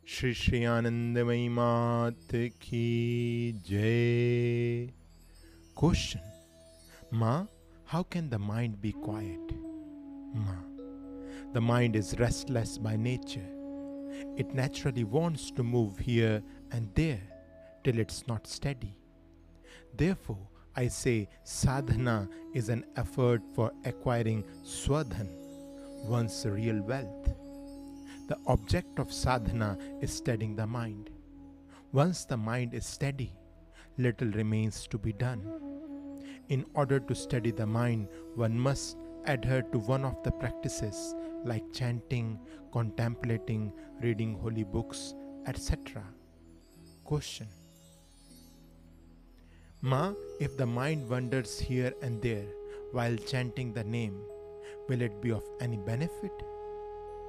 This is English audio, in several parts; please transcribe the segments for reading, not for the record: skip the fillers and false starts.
श्री श्री आनंदमयी मात की जय. Question: Ma, how can the mind be quiet? Ma, the mind is restless by nature. It naturally wants to move here and there till it's not steady. Therefore, I say sadhana is an effort for acquiring swadhan, one's real wealth. The object of sadhana is steadying the mind. Once the mind is steady, little remains to be done. In order to steady the mind, one must adhere to one of the practices like chanting, contemplating, reading holy books, etc. Question: Ma, if the mind wanders here and there while chanting the name, will it be of any benefit?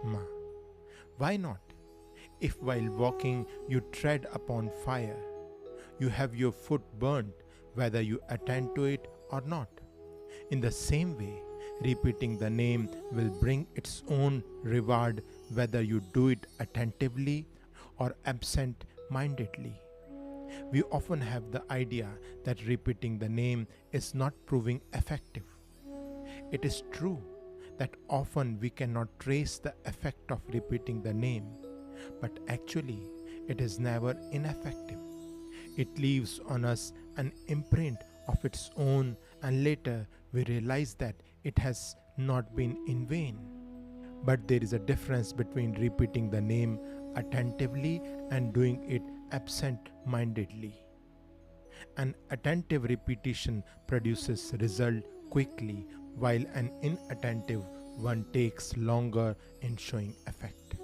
Ma, why not? If while walking you tread upon fire, you have your foot burnt whether you attend to it or not. In the same way, repeating the name will bring its own reward whether you do it attentively or absent mindedly. We often have the idea that repeating the name is not proving effective. It is true that often we cannot trace the effect of repeating the name, but actually it is never ineffective. It leaves on us an imprint of its own, and later we realize that it has not been in vain. But there is a difference between repeating the name attentively and doing it absent mindedly. An attentive repetition produces result quickly, while an inattentive one takes longer in showing effect.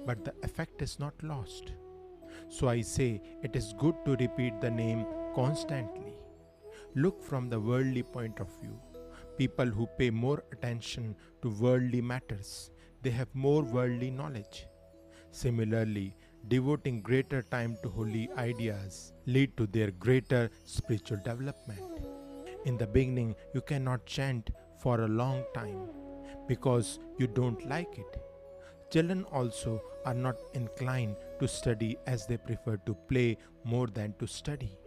But the effect is not lost. So I say it is good to repeat the name constantly. Look from the worldly point of view. People who pay more attention to worldly matters, they have more worldly knowledge. Similarly, devoting greater time to holy ideas lead to their greater spiritual development. In the beginning, you cannot chant for a long time because you don't like it. Children also are not inclined to study as they prefer to play more than to study.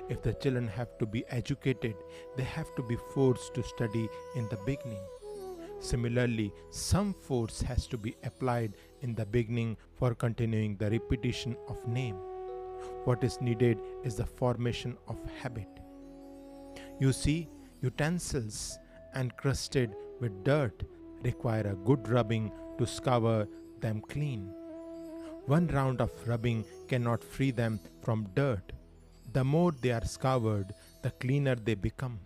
If the children have to be educated, they have to be forced to study in the beginning. Similarly, some force has to be applied in the beginning for continuing the repetition of name. What is needed is the formation of habit. You see, utensils encrusted with dirt require a good rubbing to scour them clean. One round of rubbing cannot free them from dirt. The more they are scoured, the cleaner they become.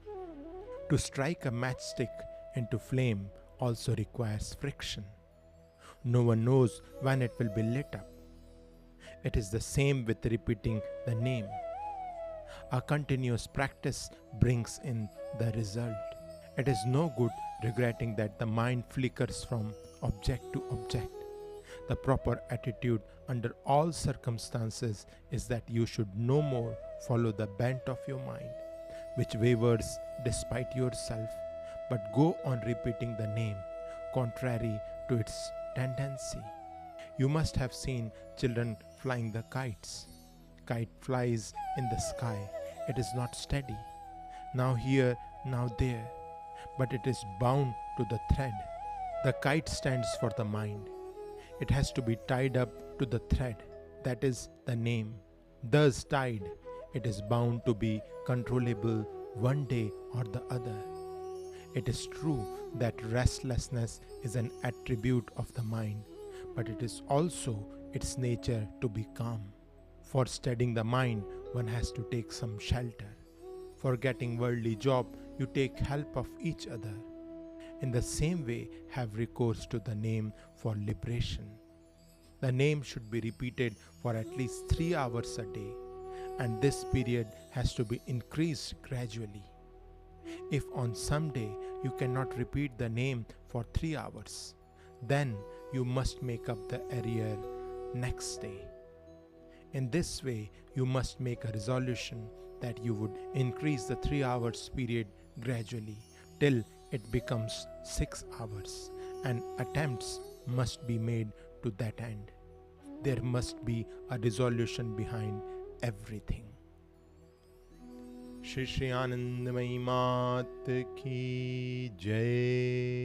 To strike a matchstick into flame also requires friction. No one knows when it will be lit up. It is the same with repeating the name. A continuous practice brings in the result. It is no good regretting that the mind flickers from object to object. The proper attitude under all circumstances is that you should no more follow the bent of your mind, which wavers despite yourself, but go on repeating the name, contrary to its tendency. You must have seen children flying the kites. Kite flies in the sky. It is not steady. Now here, now there, but it is bound to the thread. The kite stands for the mind. It has to be tied up to the thread, that is the name. Thus tied, it is bound to be controllable one day or the other. It is true that restlessness is an attribute of the mind, but it is also its nature to be calm. For steadying the mind, one has to take some shelter. For getting worldly job, you take help of each other. In the same way, have recourse to the name for liberation. The name should be repeated for at least 3 hours a day, and this period has to be increased gradually. If on some day you cannot repeat the name for 3 hours, then you must make up the arrear next day. In this way, you must make a resolution that you would increase the 3 hours period gradually till it becomes 6 hours, and attempts must be made to that end. there must be a resolution behind everything. Shri Shri आनंदमयी मात की जय।